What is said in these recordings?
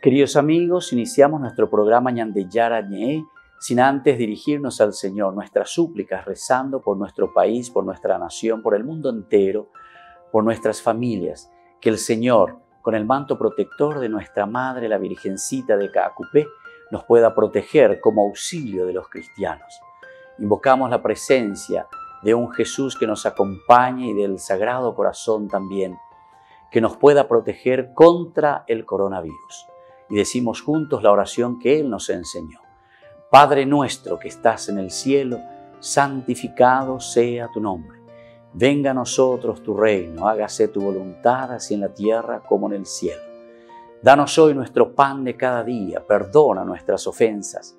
Queridos amigos, iniciamos nuestro programa Ñandeyara Ñe sin antes dirigirnos al Señor, nuestras súplicas, rezando por nuestro país, por nuestra nación, por el mundo entero, por nuestras familias. Que el Señor, con el manto protector de nuestra Madre, la Virgencita de Caacupé, nos pueda proteger como auxilio de los cristianos. Invocamos la presencia de un Jesús que nos acompañe y del Sagrado Corazón también, que nos pueda proteger contra el coronavirus. Y decimos juntos la oración que Él nos enseñó. Padre nuestro que estás en el cielo, santificado sea tu nombre. Venga a nosotros tu reino, hágase tu voluntad, así en la tierra como en el cielo. Danos hoy nuestro pan de cada día, perdona nuestras ofensas,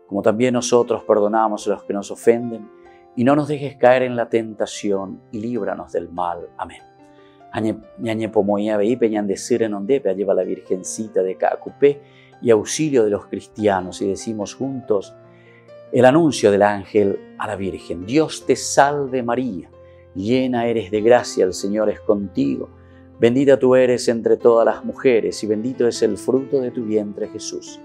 como también nosotros perdonamos a los que nos ofenden, y no nos dejes caer en la tentación, y líbranos del mal. Amén. Ñañepomoía veipe ñandecir en ondepe, lleva la Virgencita de Caacupé, y auxilio de los cristianos, y decimos juntos el anuncio del ángel a la Virgen. Dios te salve María, llena eres de gracia, el Señor es contigo. Bendita tú eres entre todas las mujeres, y bendito es el fruto de tu vientre Jesús.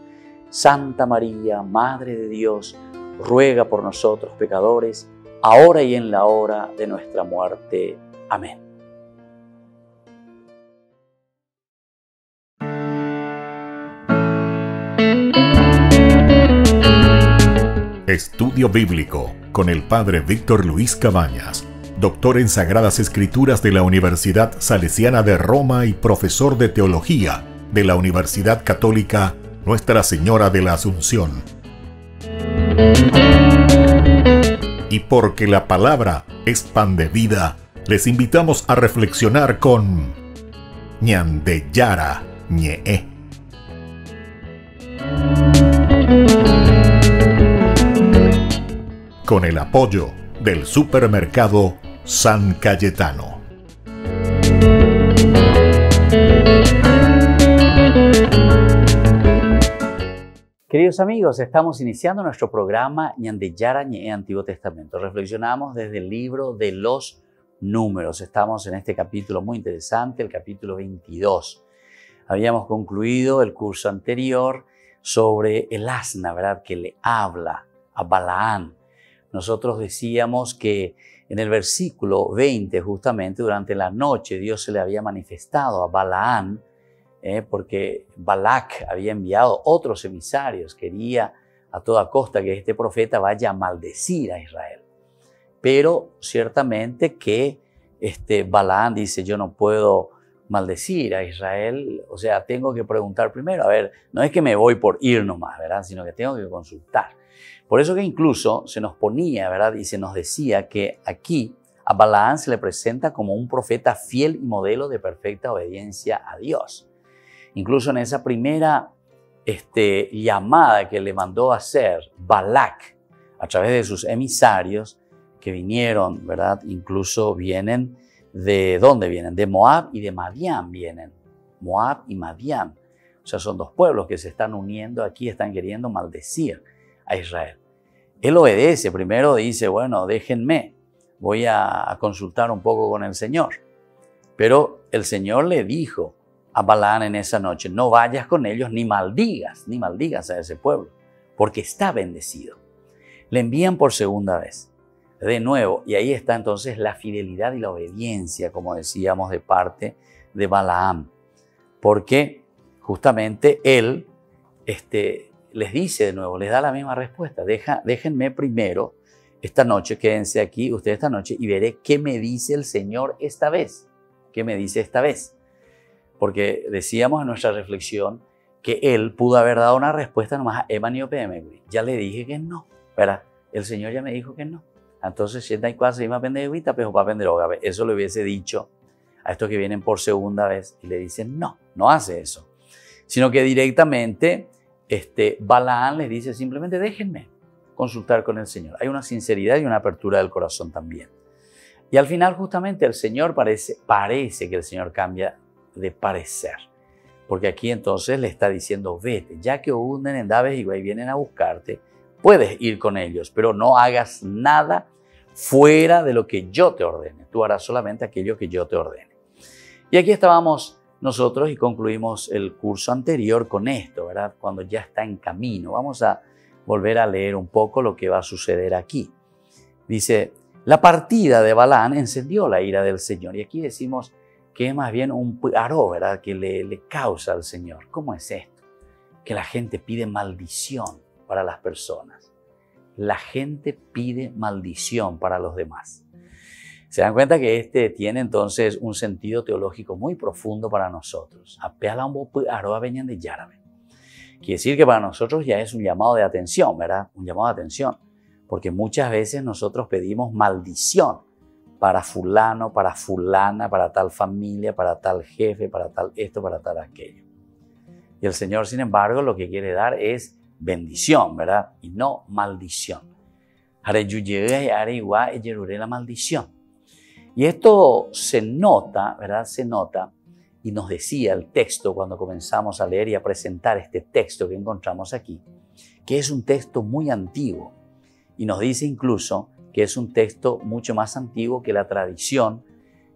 Santa María, Madre de Dios, ruega por nosotros pecadores, ahora y en la hora de nuestra muerte. Amén. Estudio Bíblico con el Padre Víctor Luis Cabañas, doctor en Sagradas Escrituras de la Universidad Salesiana de Roma y profesor de Teología de la Universidad Católica Nuestra Señora de la Asunción. Y porque la palabra es pan de vida, les invitamos a reflexionar con Ñandeyara Ñe. Con el apoyo del supermercado San Cayetano. Queridos amigos, estamos iniciando nuestro programa Ñandeyara Ñe Antiguo Testamento. Reflexionamos desde el libro de los Números. Estamos en este capítulo muy interesante, el capítulo 22. Habíamos concluido el curso anterior sobre el asna, ¿verdad?, que le habla a Balaán. Nosotros decíamos que en el versículo 20, justamente durante la noche, Dios se le había manifestado a Balaán, porque Balac había enviado otros emisarios, quería a toda costa que este profeta vaya a maldecir a Israel. Pero ciertamente que Balaán dice, yo no puedo maldecir a Israel, o sea, tengo que preguntar primero, a ver, no es que me voy por ir nomás, ¿verdad?, sino que tengo que consultar. Por eso que incluso se nos ponía, ¿verdad?, y se nos decía que aquí a Balaán se le presenta como un profeta fiel y modelo de perfecta obediencia a Dios. Incluso en esa primera llamada que le mandó a hacer Balac a través de sus emisarios que vinieron, ¿verdad?, incluso vienen ¿de dónde vienen? De Moab y de Madián vienen. Moab y Madián. O sea, son dos pueblos que se están uniendo aquí, están queriendo maldecir a Israel. Él obedece, primero dice, bueno, déjenme, voy a consultar un poco con el Señor. Pero el Señor le dijo a Balaán en esa noche, no vayas con ellos ni maldigas a ese pueblo, porque está bendecido. Le envían por segunda vez, de nuevo, y ahí está entonces la fidelidad y la obediencia, como decíamos, de parte de Balaam, porque justamente él les dice de nuevo, les da la misma respuesta, déjenme primero esta noche, quédense aquí ustedes esta noche y veré qué me dice el Señor esta vez. ¿Qué me dice esta vez? Porque decíamos en nuestra reflexión que él pudo haber dado una respuesta nomás a Emanio PM. Ya le dije que no, ¿verdad? El Señor ya me dijo que no. Entonces, si hay cosas que me pero para aprender, eso le hubiese dicho a estos que vienen por segunda vez y le dicen no, no hace eso. Sino que directamente Balaán les dice simplemente déjenme consultar con el Señor. Hay una sinceridad y una apertura del corazón también. Y al final justamente el Señor parece que el Señor cambia de parecer. Porque aquí entonces le está diciendo vete, ya que hunden en Daves y vienen a buscarte, puedes ir con ellos, pero no hagas nada fuera de lo que yo te ordene. Tú harás solamente aquello que yo te ordene. Y aquí estábamos nosotros y concluimos el curso anterior con esto, ¿verdad? Cuando ya está en camino. Vamos a volver a leer un poco lo que va a suceder aquí. Dice, la partida de Balaam encendió la ira del Señor. Y aquí decimos que es más bien un aró, ¿verdad? Que le causa al Señor. ¿Cómo es esto? Que la gente pide maldición para las personas. La gente pide maldición para los demás. Se dan cuenta que este tiene entonces un sentido teológico muy profundo para nosotros. Quiere decir que para nosotros ya es un llamado de atención, ¿verdad? Un llamado de atención. Porque muchas veces nosotros pedimos maldición para fulano, para fulana, para tal familia, para tal jefe, para tal esto, para tal aquello. Y el Señor, sin embargo, lo que quiere dar es bendición, ¿verdad? Y no maldición. La maldición. Y esto se nota, ¿verdad? Se nota, y nos decía el texto cuando comenzamos a leer y a presentar este texto que encontramos aquí, que es un texto muy antiguo. Y nos dice incluso que es un texto mucho más antiguo que la tradición,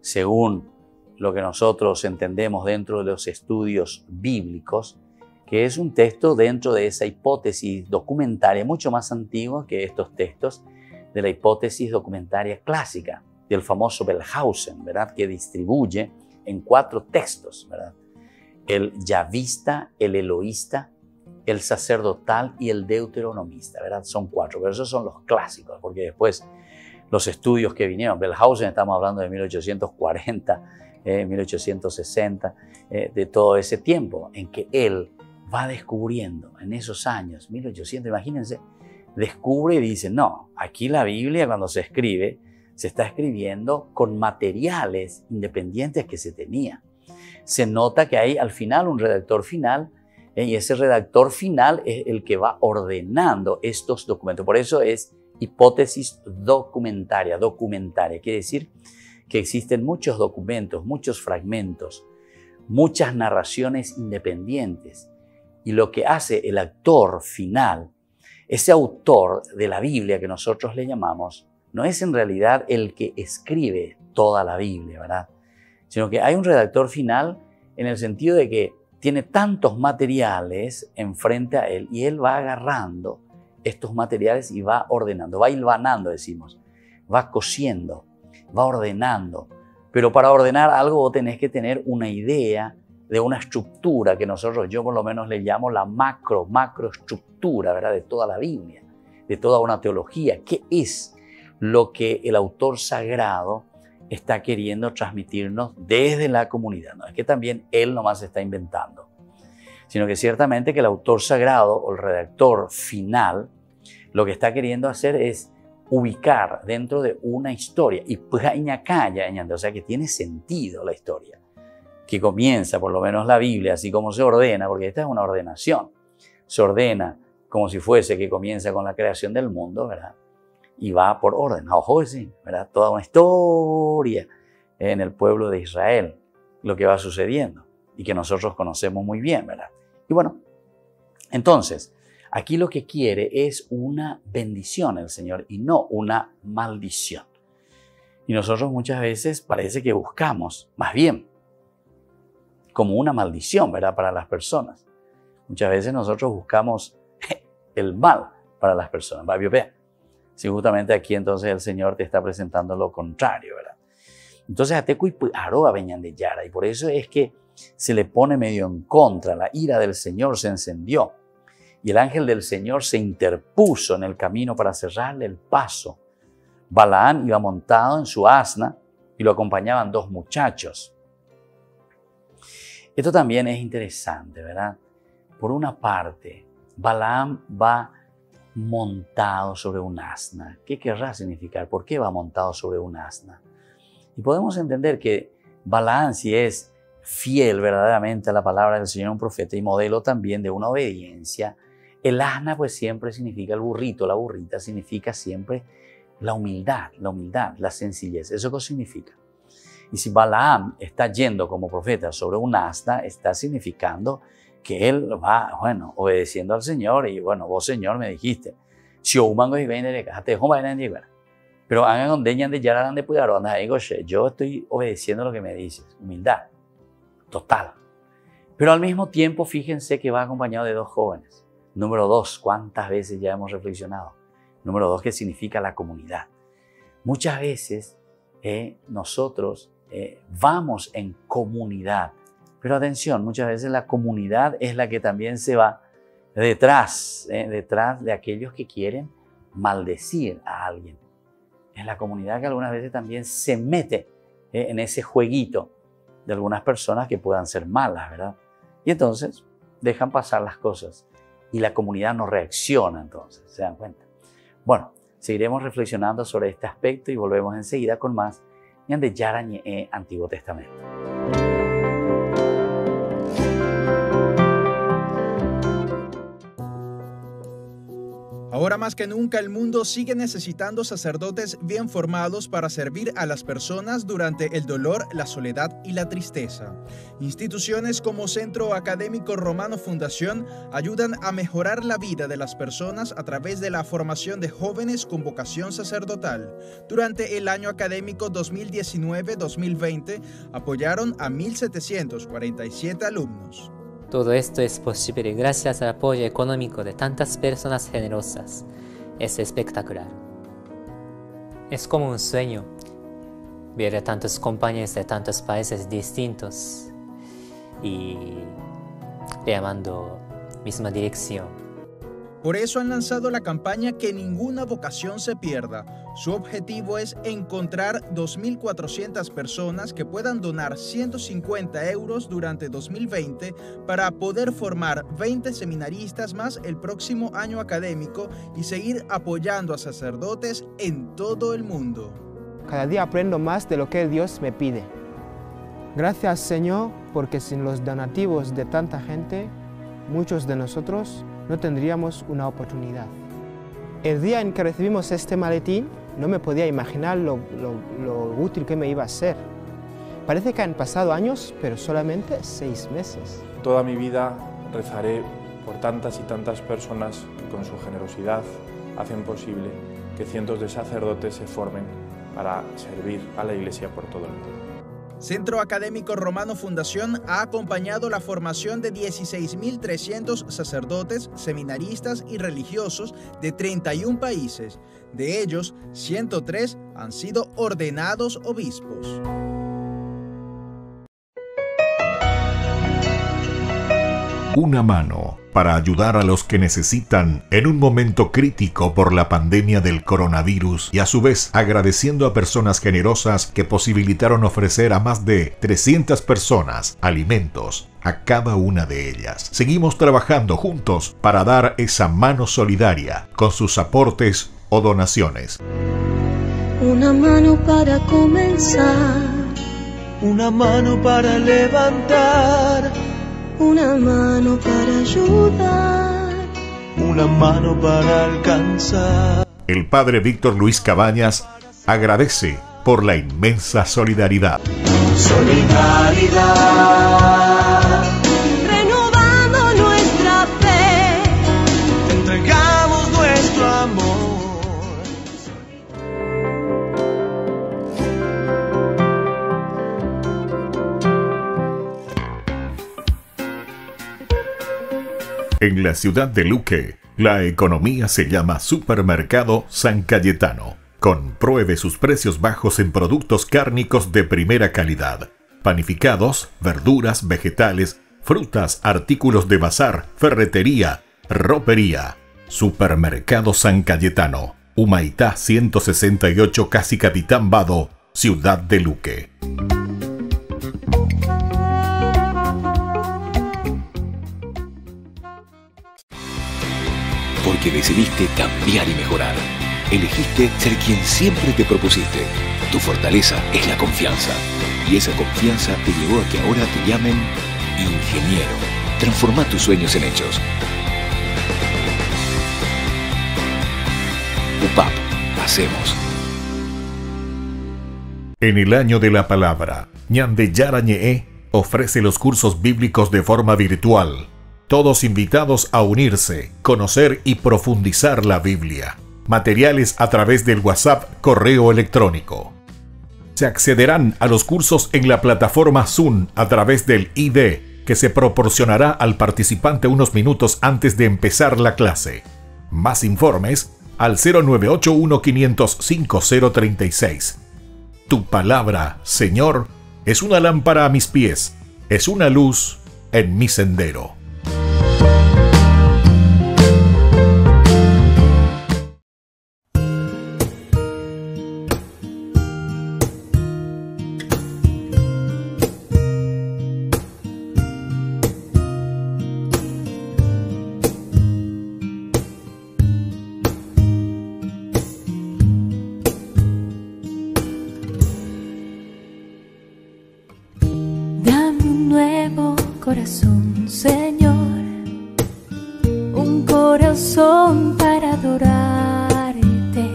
según lo que nosotros entendemos dentro de los estudios bíblicos, que es un texto dentro de esa hipótesis documentaria mucho más antigua que estos textos de la hipótesis documentaria clásica, del famoso Wellhausen, ¿verdad? Que distribuye en 4 textos, ¿verdad? El yavista, el eloísta, el sacerdotal y el deuteronomista, ¿verdad? Son 4, pero esos son los clásicos, porque después los estudios que vinieron, Wellhausen, estamos hablando de 1840, 1860, de todo ese tiempo en que él va descubriendo en esos años, 1800, imagínense, descubre y dice, no, aquí la Biblia cuando se escribe, se está escribiendo con materiales independientes que se tenía. Se nota que hay al final un redactor final, y ese redactor final es el que va ordenando estos documentos. Por eso es hipótesis documentaria. Quiere decir que existen muchos documentos, muchos fragmentos, muchas narraciones independientes. Y lo que hace el autor final, ese autor de la Biblia que nosotros le llamamos, no es en realidad el que escribe toda la Biblia, ¿verdad? Sino que hay un redactor final en el sentido de que tiene tantos materiales enfrente a él y él va agarrando estos materiales y va ordenando, va hilvanando, decimos, va cosiendo, va ordenando. Pero para ordenar algo vos tenés que tener una idea de una estructura que yo por lo menos le llamo la macroestructura, ¿verdad? De toda la Biblia, de toda una teología. ¿Qué es lo que el autor sagrado está queriendo transmitirnos desde la comunidad? No es que también él nomás está inventando, sino que ciertamente que el autor sagrado o el redactor final lo que está queriendo hacer es ubicar dentro de una historia y o sea que tiene sentido la historia, que comienza por lo menos la Biblia así como se ordena, porque esta es una ordenación, se ordena como si fuese que comienza con la creación del mundo, ¿verdad? Y va por orden, ojo, sí, ¿verdad? Toda una historia en el pueblo de Israel, lo que va sucediendo y que nosotros conocemos muy bien, ¿verdad? Y bueno, entonces, aquí lo que quiere es una bendición el Señor y no una maldición. Y nosotros muchas veces parece que buscamos, más bien, como una maldición, ¿verdad? Para las personas. Muchas veces nosotros buscamos el mal para las personas. Si justamente aquí entonces el Señor te está presentando lo contrario, ¿verdad? Entonces y por eso es que se le pone medio en contra. La ira del Señor se encendió y el ángel del Señor se interpuso en el camino para cerrarle el paso. Balaam iba montado en su asna y lo acompañaban 2 muchachos. Esto también es interesante, ¿verdad? Por una parte, Balaam va montado sobre un asna. ¿Qué querrá significar? ¿Por qué va montado sobre un asna? Y podemos entender que Balaam, si es fiel verdaderamente a la palabra del Señor, un profeta y modelo también de una obediencia, el asna pues siempre significa el burrito, la burrita significa siempre la humildad, la sencillez. ¿Eso qué significa? Y si Balaam está yendo como profeta sobre un asna, está significando que él va, obedeciendo al Señor y vos Señor me dijiste, pero yo estoy obedeciendo lo que me dices, humildad. total. Pero al mismo tiempo, fíjense que va acompañado de 2 jóvenes. Número 2, ¿cuántas veces ya hemos reflexionado? Número 2, ¿qué significa la comunidad? Muchas veces nosotros vamos en comunidad, pero atención, muchas veces la comunidad es la que también se va detrás de aquellos que quieren maldecir a alguien. Es la comunidad que algunas veces también se mete en ese jueguito de algunas personas que puedan ser malas, ¿verdad? Y entonces dejan pasar las cosas y la comunidad no reacciona entonces, ¿se dan cuenta? Bueno, seguiremos reflexionando sobre este aspecto y volvemos enseguida con más Ñande Yara Ñe'e Antiguo Testamento. Ahora más que nunca el mundo sigue necesitando sacerdotes bien formados para servir a las personas durante el dolor, la soledad y la tristeza. Instituciones como Centro Académico Romano Fundación ayudan a mejorar la vida de las personas a través de la formación de jóvenes con vocación sacerdotal. Durante el año académico 2019-2020 apoyaron a 1.747 alumnos. Todo esto es posible gracias al apoyo económico de tantas personas generosas. Es espectacular. Es como un sueño ver a tantos compañeros de tantos países distintos y llamando misma dirección. Por eso han lanzado la campaña Que Ninguna Vocación se Pierda. Su objetivo es encontrar 2.400 personas que puedan donar 150 euros durante 2020 para poder formar 20 seminaristas más el próximo año académico y seguir apoyando a sacerdotes en todo el mundo. Cada día aprendo más de lo que Dios me pide. Gracias, Señor, porque sin los donativos de tanta gente, muchos de nosotros no tendríamos una oportunidad. El día en que recibimos este maletín, no me podía imaginar lo útil que me iba a ser. Parece que han pasado años, pero solamente 6 meses. Toda mi vida rezaré por tantas y tantas personas que con su generosidad hacen posible que cientos de sacerdotes se formen para servir a la Iglesia por todo el mundo. Centro Académico Romano Fundación ha acompañado la formación de 16.300 sacerdotes, seminaristas y religiosos de 31 países. De ellos, 103 han sido ordenados obispos. Una mano para ayudar a los que necesitan en un momento crítico por la pandemia del coronavirus y a su vez agradeciendo a personas generosas que posibilitaron ofrecer a más de 300 personas alimentos a cada una de ellas. Seguimos trabajando juntos para dar esa mano solidaria con sus aportes o donaciones. Una mano para comenzar, una mano para levantar, una mano para ayudar, una mano para alcanzar. El padre Víctor Luis Cabañas agradece por la inmensa solidaridad. Solidaridad, renovando nuestra fe, te entregamos nuestro amor. En la ciudad de Luque, la economía se llama Supermercado San Cayetano. Compruebe sus precios bajos en productos cárnicos de primera calidad. Panificados, verduras, vegetales, frutas, artículos de bazar, ferretería, ropería. Supermercado San Cayetano, Humaitá 168, Casi Capitán Vado, ciudad de Luque. Porque decidiste cambiar y mejorar. Elegiste ser quien siempre te propusiste. Tu fortaleza es la confianza. Y esa confianza te llevó a que ahora te llamen ingeniero. Transforma tus sueños en hechos. UPAP, hacemos. En el año de la palabra, Ñande Yara Ñe'e ofrece los cursos bíblicos de forma virtual. Todos invitados a unirse, conocer y profundizar la Biblia. Materiales a través del WhatsApp, correo electrónico. Se accederán a los cursos en la plataforma Zoom a través del ID que se proporcionará al participante unos minutos antes de empezar la clase. Más informes al 0981-500-5036. Tu palabra, Señor, es una lámpara a mis pies, es una luz en mi sendero. Corazón, Señor, un corazón para adorarte,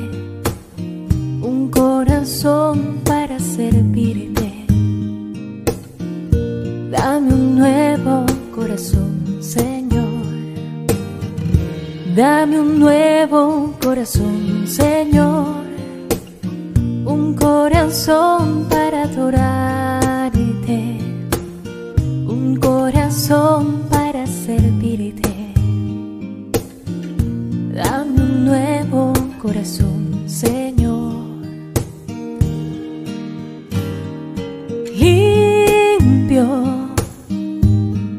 un corazón para servirte. Dame un nuevo corazón, Señor. Dame un nuevo corazón, Señor, un corazón para adorarte, un corazón para servirte. Dame un nuevo corazón, Señor. Limpio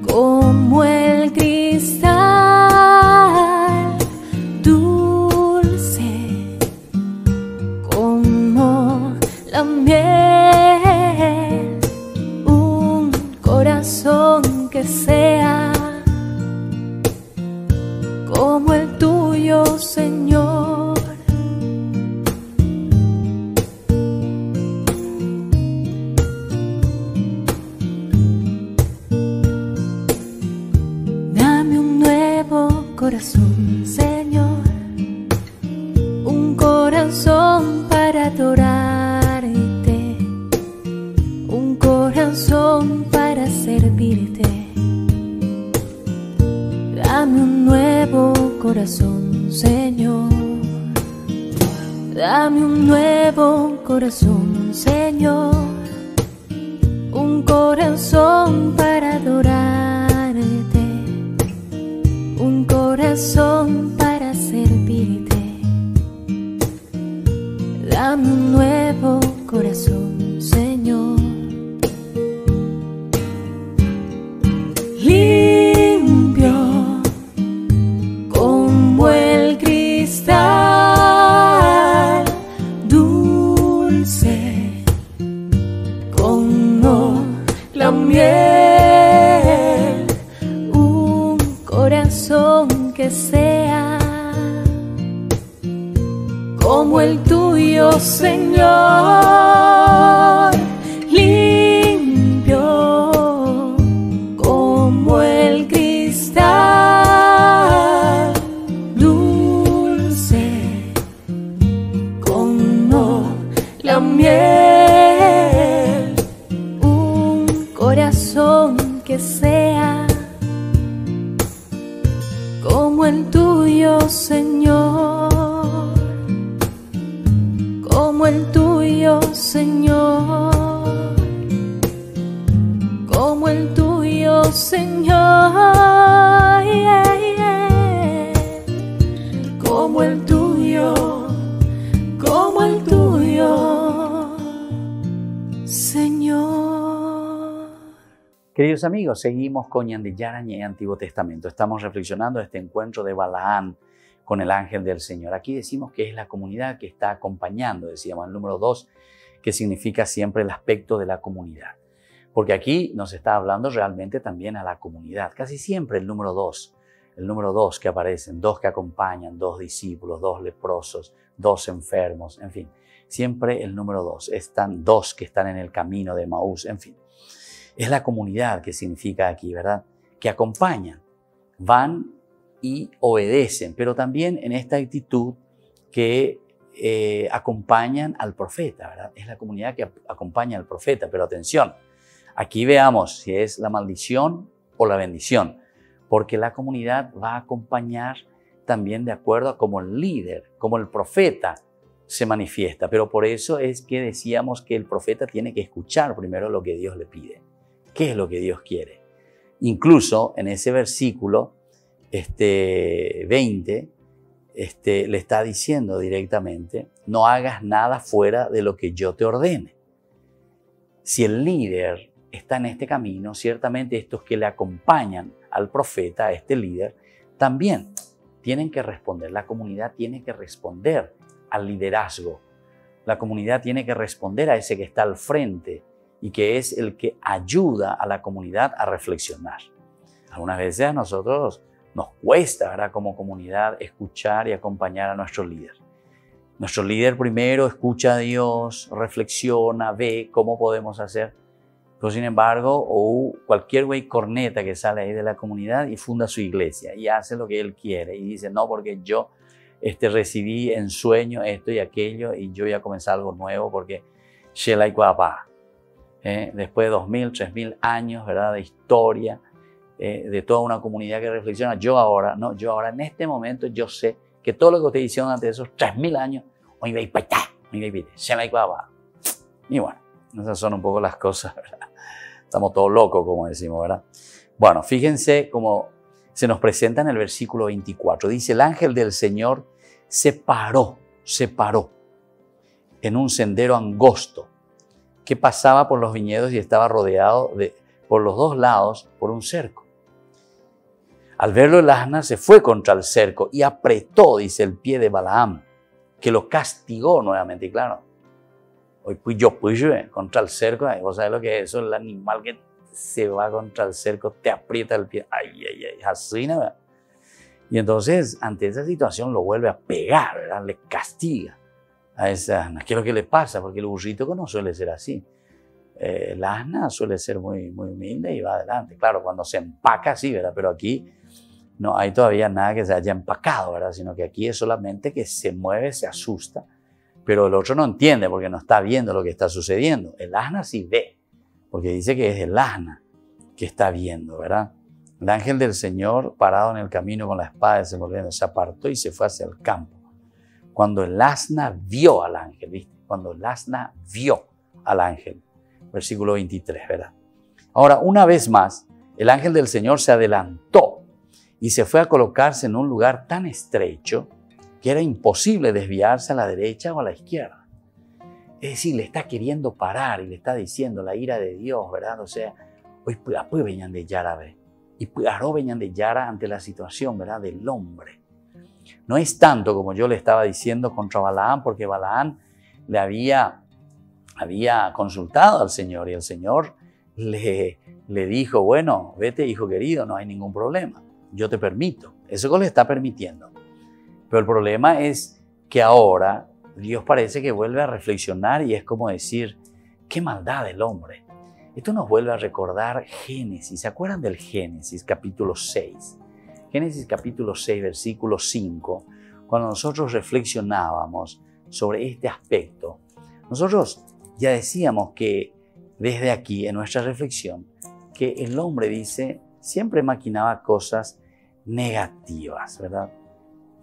como el cristal, dulce como la miel, un corazón que sea como el tuyo, Señor. Dame un nuevo corazón, Señor, un corazón para adorarte, un corazón para servirte. Dame un nuevo corazón, Señor. Dame un nuevo corazón, Señor, un corazón para adorarte, un corazón para servirte. Dame un nuevo corazón, Señor. Limpio como el cristal, dulce como la miel, un corazón que sea como el tuyo, Señor. Limpio como el cristal, dulce como la miel, un corazón que sea como el tuyo, Señor, como el tuyo, Señor, como el tuyo, Señor, como el tuyo, como el tuyo, Señor. Queridos amigos, seguimos con Ñandillara Ñe Antiguo Testamento. Estamos reflexionando este encuentro de Balaán con el ángel del Señor. Aquí decimos que es la comunidad que está acompañando, decíamos el número 2, que significa siempre el aspecto de la comunidad. Porque aquí nos está hablando realmente también a la comunidad. Casi siempre el número 2 que aparecen, 2 que acompañan, 2 discípulos, 2 leprosos, 2 enfermos, en fin. Siempre el número 2. Están 2 que están en el camino de Emaús, en fin. Es la comunidad que significa aquí, ¿verdad? Que acompañan, van y obedecen, pero también en esta actitud que acompañan al profeta, ¿verdad? Es la comunidad que acompaña al profeta, pero atención, aquí veamos si es la maldición o la bendición, porque la comunidad va a acompañar también de acuerdo a como el líder, como el profeta se manifiesta. Pero por eso es que decíamos que el profeta tiene que escuchar primero lo que Dios le pide. ¿Qué es lo que Dios quiere? Incluso en ese versículo 20, le está diciendo directamente, no hagas nada fuera de lo que yo te ordene. Si el líder está en este camino, ciertamente estos que le acompañan al profeta, a este líder, también tienen que responder. La comunidad tiene que responder al liderazgo. La comunidad tiene que responder a ese que está al frente y que es el que ayuda a la comunidad a reflexionar. Algunas veces a nosotros nos cuesta, ¿verdad?, como comunidad escuchar y acompañar a nuestro líder. Nuestro líder primero escucha a Dios, reflexiona, ve cómo podemos hacer. Pero sin embargo, o cualquier güey corneta que sale ahí de la comunidad y funda su iglesia y hace lo que él quiere y dice, no, porque yo recibí en sueño esto y aquello y yo voy a comenzar algo nuevo porque Shela y Cuapá. Después de 2000, 3000 años, ¿verdad?, de historia, de toda una comunidad que reflexiona, yo ahora en este momento yo sé que todo lo que ustedes hicieron antes de esos 3000 años, hoy veis para allá, Shela y Cuapá. Y bueno, esas son un poco las cosas, ¿verdad? Estamos todos locos, como decimos, ¿verdad? Bueno, fíjense cómo se nos presenta en el versículo 24. Dice, el ángel del Señor se paró en un sendero angosto que pasaba por los viñedos y estaba rodeado por los dos lados por un cerco. Al verlo, el asna se fue contra el cerco y apretó, dice, el pie de Balaam, que lo castigó nuevamente. Y claro, hoy contra el cerco, vos sabés lo que es eso, el animal que se va contra el cerco, te aprieta el pie, así, ¿no? Y entonces, ante esa situación, lo vuelve a pegar, ¿verdad? Le castiga a esa asna. ¿Qué es lo que le pasa? Porque el burrito no suele ser así. El asna suele ser muy, muy humilde y va adelante. Claro, cuando se empaca, sí, ¿verdad? Pero aquí no hay todavía nada que se haya empacado, ¿verdad? Sino que aquí es solamente que se mueve, se asusta, pero el otro no entiende porque no está viendo lo que está sucediendo. El asna sí ve, porque dice que es el asna que está viendo, ¿verdad? El ángel del Señor, parado en el camino con la espada desenvolviendo, se apartó y se fue hacia el campo. Cuando el asna vio al ángel, ¿viste? Cuando el asna vio al ángel. Versículo 23, ¿verdad? Ahora, una vez más, el ángel del Señor se adelantó y se fue a colocarse en un lugar tan estrecho que era imposible desviarse a la derecha o a la izquierda. Es decir, le está queriendo parar y le está diciendo la ira de Dios, ¿verdad? O sea, hoy venían de Yara, ¿ve? Y venían de Yara ante la situación, ¿verdad?, del hombre. No es tanto como yo le estaba diciendo contra Balaam, porque Balaam le había consultado al Señor y el Señor le dijo, bueno, vete, hijo querido, no hay ningún problema, yo te permito. Eso que le está permitiendo. Pero el problema es que ahora Dios parece que vuelve a reflexionar y es como decir, qué maldad del hombre. Esto nos vuelve a recordar Génesis. ¿Se acuerdan del Génesis capítulo 6? Génesis capítulo 6, versículo 5, cuando nosotros reflexionábamos sobre este aspecto, nosotros ya decíamos que desde aquí, en nuestra reflexión, que el hombre, dice, siempre maquinaba cosas negativas, ¿verdad?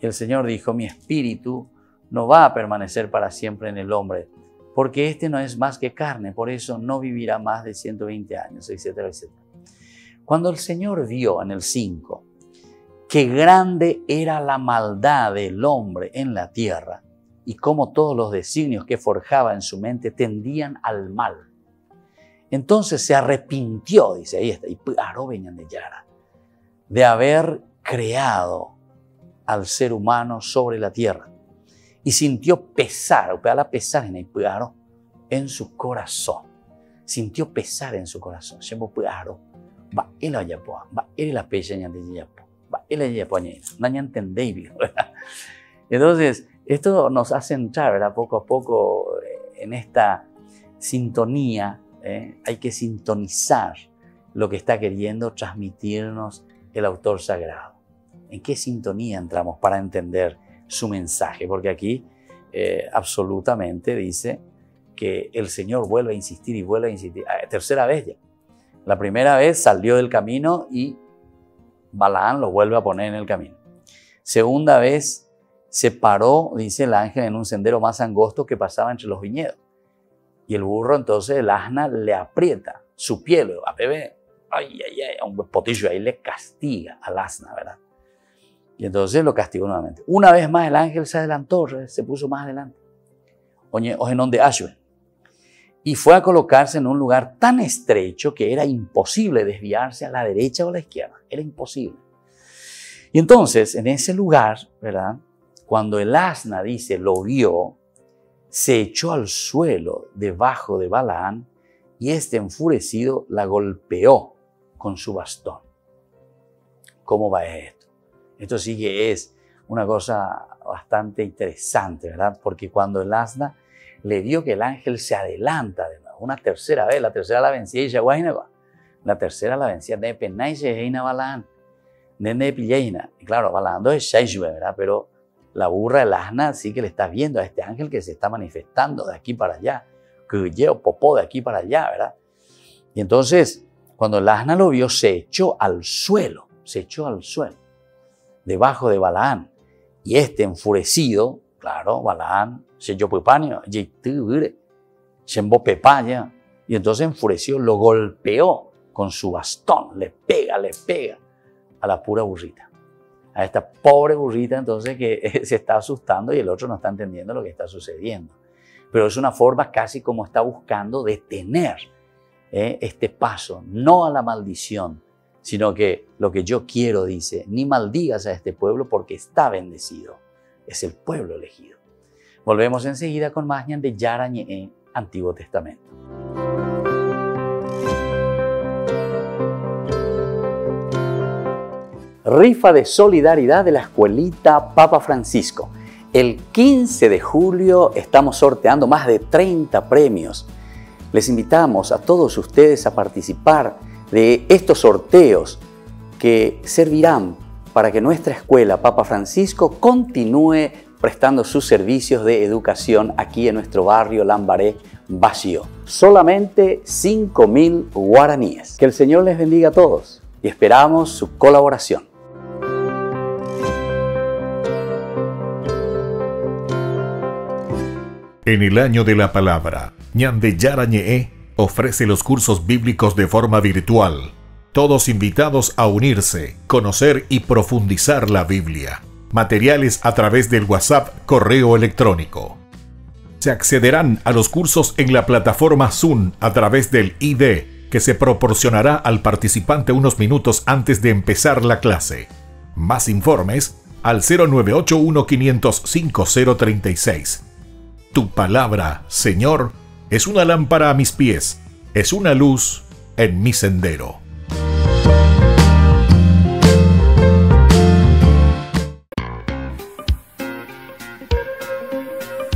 Y el Señor dijo, mi espíritu no va a permanecer para siempre en el hombre, porque este no es más que carne, por eso no vivirá más de 120 años, etcétera, etcétera. Cuando el Señor vio en el 5 que grande era la maldad del hombre en la tierra y cómo todos los designios que forjaba en su mente tendían al mal, entonces se arrepintió, dice, ahí está, y de haber creado al ser humano sobre la tierra y sintió pesar, en su corazón. Sintió pesar en su corazón. Entonces, esto nos hace entrar, ¿verdad?, poco a poco en esta sintonía. Hay que sintonizar lo que está queriendo transmitirnos el autor sagrado. ¿En qué sintonía entramos para entender su mensaje? Porque aquí absolutamente dice que el Señor vuelve a insistir y vuelve a insistir. Tercera vez ya. La primera vez salió del camino y Balaam lo vuelve a poner en el camino. Segunda vez se paró, dice el ángel, en un sendero más angosto que pasaba entre los viñedos. Y el burro, entonces, el asna le aprieta su piel, a bebé, a un potillo ahí le castiga al asna, ¿verdad? Y entonces lo castigó nuevamente. Una vez más el ángel se adelantó, se puso más adelante. Ojenón de Ashwe. Y fue a colocarse en un lugar tan estrecho que era imposible desviarse a la derecha o a la izquierda. Era imposible. Y entonces, en ese lugar, ¿verdad? Cuando el asna, dice, lo vio, se echó al suelo debajo de Balaán y este enfurecido la golpeó con su bastón. ¿Cómo va esto? Esto sí que es una cosa bastante interesante, ¿verdad? Porque cuando el asna le vio que el ángel se adelanta de nuevo, una tercera vez, la tercera la vencía y la tercera la vencía de Penay Sheheina Balaán, de Pillaina. Y claro, Balaán es Shaishue, ¿verdad? Pero la burra del asna sí que le está viendo a este ángel que se está manifestando de aquí para allá, que lleva popó de aquí para allá, ¿verdad? Y entonces, cuando el asna lo vio, se echó al suelo, debajo de Balaán. Y este enfurecido, claro, Balaán, se echó pupanio, y entonces enfureció, lo golpeó con su bastón, le pega a la pura burrita. A esta pobre burrita entonces que se está asustando y el otro no está entendiendo lo que está sucediendo. Pero es una forma casi como está buscando detener este paso, no a la maldición, sino que lo que yo quiero, dice, ni maldigas a este pueblo porque está bendecido. Es el pueblo elegido. Volvemos enseguida con más de Yara Ñe'e, Antiguo Testamento. Rifa de solidaridad de la escuelita Papa Francisco. El 15 de julio estamos sorteando más de 30 premios. Les invitamos a todos ustedes a participar de estos sorteos que servirán para que nuestra escuela Papa Francisco continúe prestando sus servicios de educación aquí en nuestro barrio Lambaré Vacío. Solamente 5.000 guaraníes. Que el Señor les bendiga a todos y esperamos su colaboración. En el año de la palabra, Ñande Yara Ñe'e ofrece los cursos bíblicos de forma virtual. Todos invitados a unirse, conocer y profundizar la Biblia. Materiales a través del WhatsApp, correo electrónico. Se accederán a los cursos en la plataforma Zoom a través del ID que se proporcionará al participante unos minutos antes de empezar la clase. Más informes al 0981 505 036. Tu palabra, Señor, es una lámpara a mis pies, es una luz en mi sendero.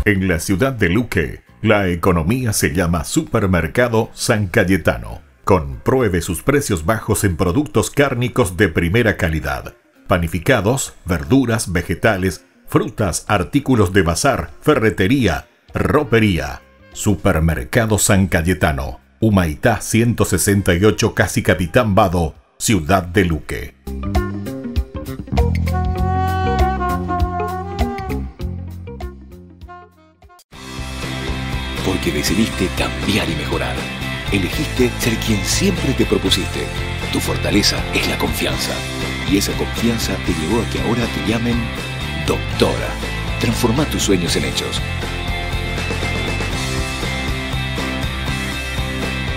En la ciudad de Luque, la economía se llama Supermercado San Cayetano. Compruebe sus precios bajos en productos cárnicos de primera calidad. Panificados, verduras, vegetales, frutas, artículos de bazar, ferretería, ropería. Supermercado San Cayetano, Humaitá 168, Casi Capitán Vado, Ciudad de Luque. Porque decidiste cambiar y mejorar. Elegiste ser quien siempre te propusiste. Tu fortaleza es la confianza. Y esa confianza te llevó a que ahora te llamen doctora. Transforma tus sueños en hechos.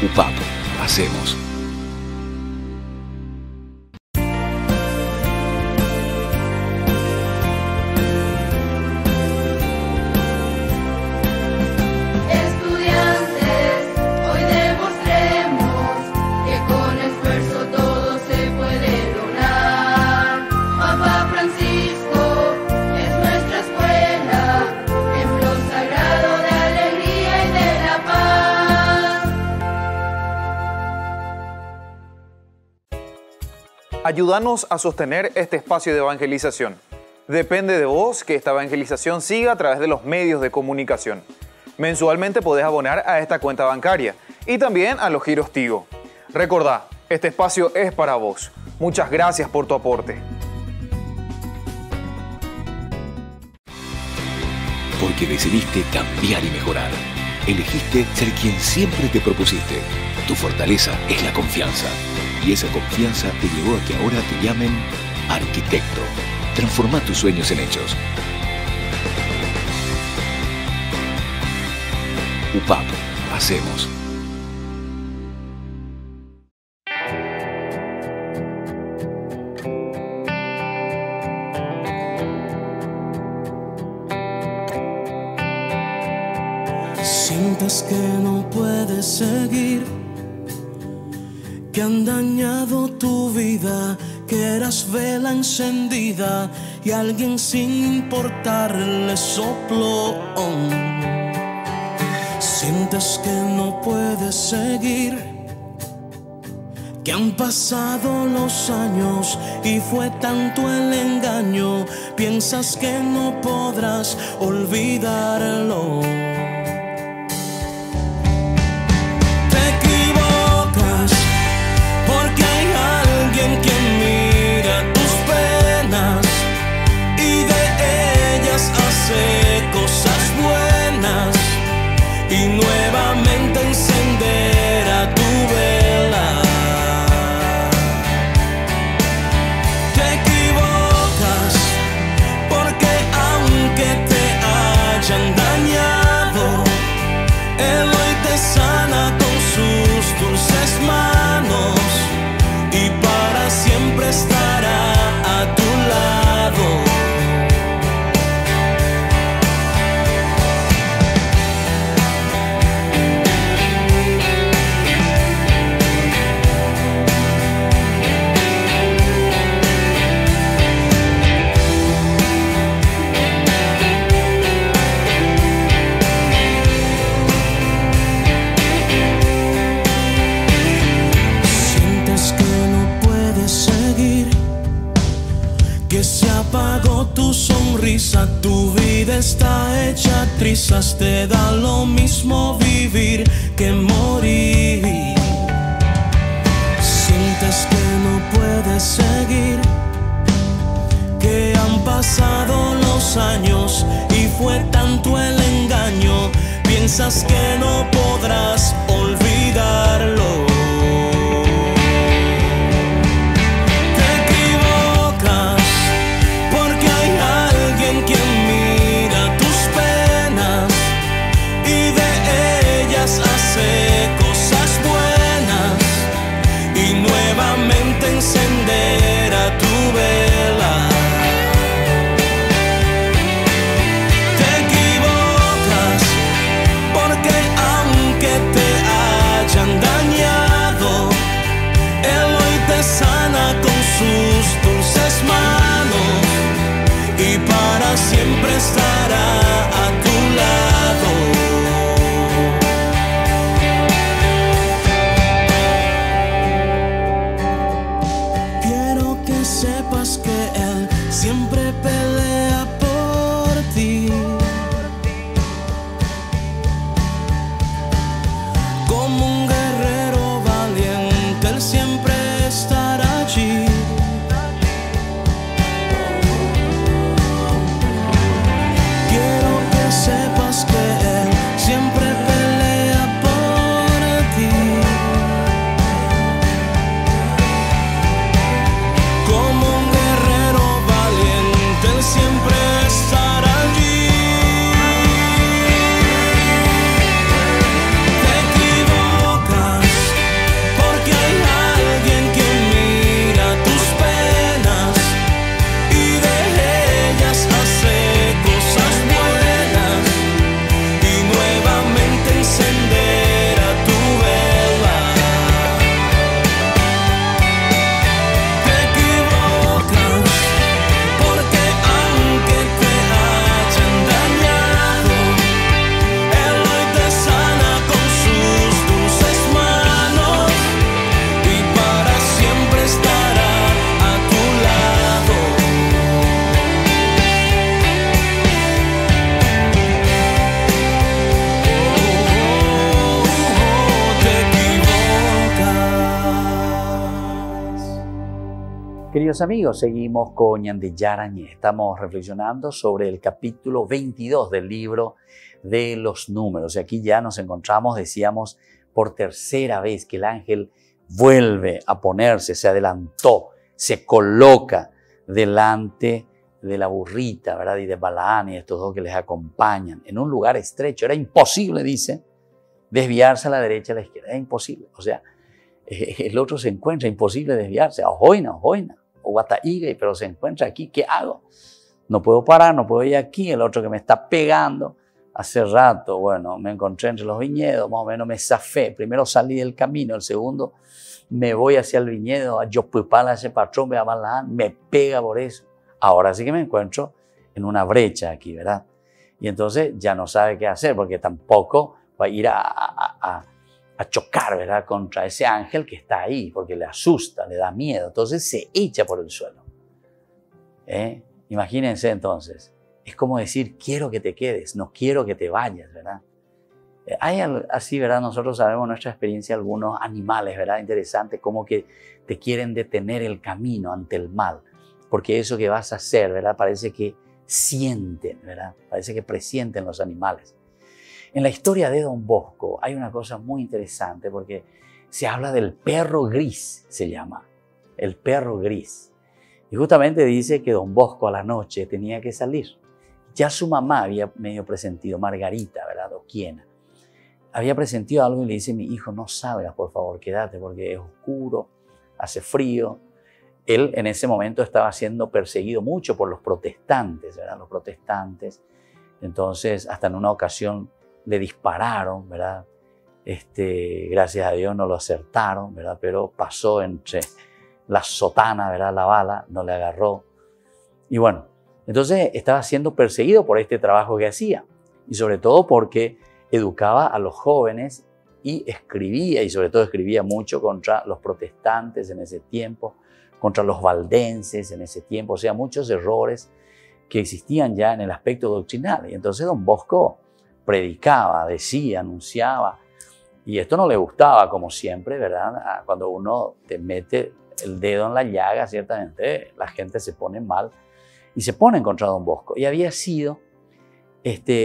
UPAP. Hacemos. Ayúdanos a sostener este espacio de evangelización. Depende de vos que esta evangelización siga a través de los medios de comunicación. Mensualmente podés abonar a esta cuenta bancaria y también a los giros Tigo. Recordá, este espacio es para vos. Muchas gracias por tu aporte. porque decidiste cambiar y mejorar. Elegiste ser quien siempre te propusiste. Tu fortaleza es la confianza. Y esa confianza te llevó a que ahora te llamen arquitecto. Transforma tus sueños en hechos. UPAP. Hacemos. Sientes que no puedes seguir, que han dañado tu vida, que eras vela encendida y alguien sin importarle sopló. Sientes que no puedes seguir, que han pasado los años y fue tanto el engaño, piensas que no podrás olvidarlo. Cosas buenas y nuevamente encenderá tu vela. Te equivocas porque aunque te hayan dañado, Él hoy te sana con sus dulces manos y para siempre estará a tu lado. Apagó tu sonrisa, tu vida está hecha trizas, te da lo mismo vivir que morir. Sientes que no puedes seguir, que han pasado los años y fue tanto el engaño, piensas que no podrás olvidarlo. Cosas buenas y nuevamente encenderá tu vela. Te equivocas porque Queridos amigos, seguimos con Ñande Yarañé. Estamos reflexionando sobre el capítulo 22 del libro de los números. Y aquí ya nos encontramos, decíamos, por tercera vez que el ángel vuelve a ponerse, se adelantó, se coloca delante de la burrita, ¿verdad? Y de Balaán y estos dos que les acompañan en un lugar estrecho. Era imposible, dice, desviarse a la derecha, a la izquierda. Era imposible. O sea, el otro se encuentra, imposible desviarse. Ojoina, o Guataígue, pero se encuentra aquí. ¿Qué hago? No puedo parar, no puedo ir aquí. El otro que me está pegando. Hace rato, bueno, me encontré entre los viñedos, más o menos me zafé. Primero salí del camino, el segundo me voy hacia el viñedo, a Yopupala, ese patrón, a Balaán, me pega por eso. Ahora sí que me encuentro en una brecha aquí, ¿verdad? Y entonces ya no sabe qué hacer, porque tampoco va a ir a chocar, ¿verdad? Contra ese ángel que está ahí, porque le asusta, le da miedo. Entonces se echa por el suelo. Imagínense entonces. Es como decir, quiero que te quedes, no quiero que te vayas, ¿verdad? Hay así, ¿verdad? Nosotros sabemos nuestra experiencia, algunos animales, ¿verdad? Interesante, como que te quieren detener el camino ante el mal, porque eso que vas a hacer, ¿verdad? Parece que sienten, ¿verdad? Parece que presienten los animales. En la historia de Don Bosco hay una cosa muy interesante, porque se habla del perro gris, se llama, el perro gris. Y justamente dice que Don Bosco a la noche tenía que salir. Ya su mamá había medio presentido, Margarita, ¿verdad? Oquiena. Había presentido algo y le dice, mi hijo, no salgas, por favor, quédate porque es oscuro, hace frío. Él en ese momento estaba siendo perseguido mucho por los protestantes, ¿verdad? Los protestantes. Entonces, hasta en una ocasión le dispararon, ¿verdad? Gracias a Dios no lo acertaron, ¿verdad? Pero pasó entre la sotana, ¿verdad? La bala, no le agarró. Y bueno, entonces estaba siendo perseguido por este trabajo que hacía. Y sobre todo porque educaba a los jóvenes y escribía, y sobre todo escribía mucho contra los protestantes en ese tiempo, contra los valdenses en ese tiempo, o sea, muchos errores que existían ya en el aspecto doctrinal. Y entonces Don Bosco predicaba, decía, anunciaba, y esto no le gustaba, como siempre, ¿verdad? Cuando uno te mete el dedo en la llaga, ciertamente la gente se pone mal y se pone contra Don Bosco. Y había sido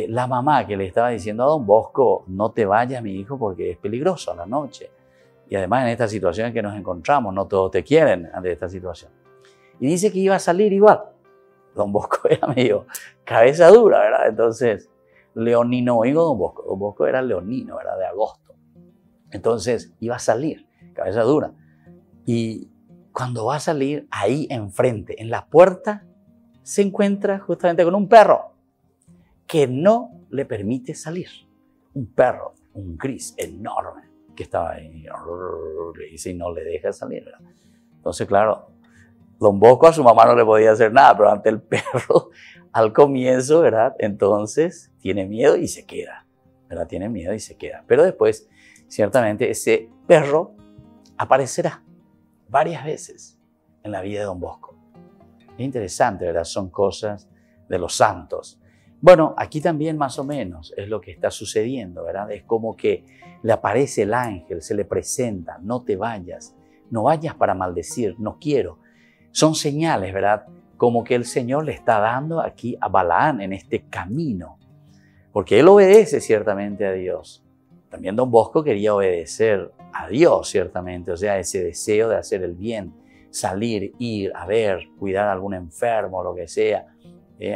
la mamá que le estaba diciendo a Don Bosco, no te vayas, mi hijo, porque es peligroso a la noche. Y además en esta situación en que nos encontramos, no todos te quieren ante esta situación. Y dice que iba a salir igual. Don Bosco era medio cabeza dura, ¿verdad? Entonces, leonino, oigo Don Bosco. Don Bosco era leonino, ¿verdad? De agosto. Entonces, iba a salir, cabeza dura. Y cuando va a salir, ahí enfrente, en la puerta, se encuentra justamente con un perro que no le permite salir. Un perro, un gris enorme, que estaba ahí, y no le deja salir, ¿verdad? Entonces, claro, Don Bosco a su mamá no le podía hacer nada, pero ante el perro, al comienzo, ¿verdad? Entonces, tiene miedo y se queda, ¿verdad? Tiene miedo y se queda. Pero después, ciertamente, ese perro aparecerá varias veces en la vida de Don Bosco. Es interesante, ¿verdad? Son cosas de los santos. Bueno, aquí también más o menos es lo que está sucediendo, ¿verdad? Es como que le aparece el ángel, se le presenta, no te vayas, no vayas para maldecir, no quiero. Son señales, ¿verdad? Como que el Señor le está dando aquí a Balaán en este camino, porque él obedece ciertamente a Dios. También Don Bosco quería obedecer a Dios, ciertamente, o sea, ese deseo de hacer el bien, salir, ir a ver, cuidar a algún enfermo, lo que sea,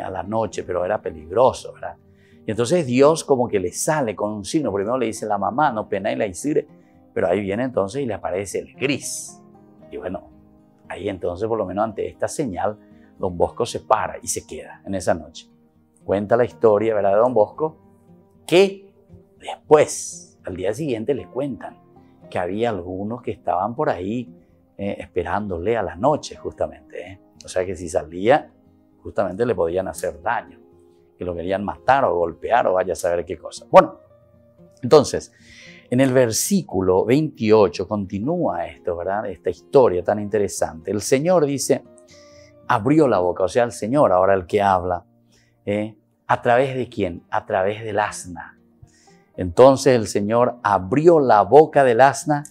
a la noche, pero era peligroso, ¿verdad? Y entonces Dios como que le sale con un signo. Primero le dice la mamá, no pena y la isire, pero ahí viene entonces y le aparece el gris. Y bueno, ahí entonces por lo menos ante esta señal, Don Bosco se para y se queda en esa noche. Cuenta la historia, ¿verdad? De Don Bosco, que después, al día siguiente, le cuentan que había algunos que estaban por ahí esperándole a la noche justamente. O sea que si salía, justamente le podían hacer daño, que lo querían matar o golpear o vaya a saber qué cosa. Bueno, entonces, en el versículo 28 continúa esto, ¿verdad? Esta historia tan interesante. El Señor dice, abrió la boca, o sea, el Señor ahora el que habla, ¿a través de quién? A través del asna. Entonces el Señor abrió la boca del asna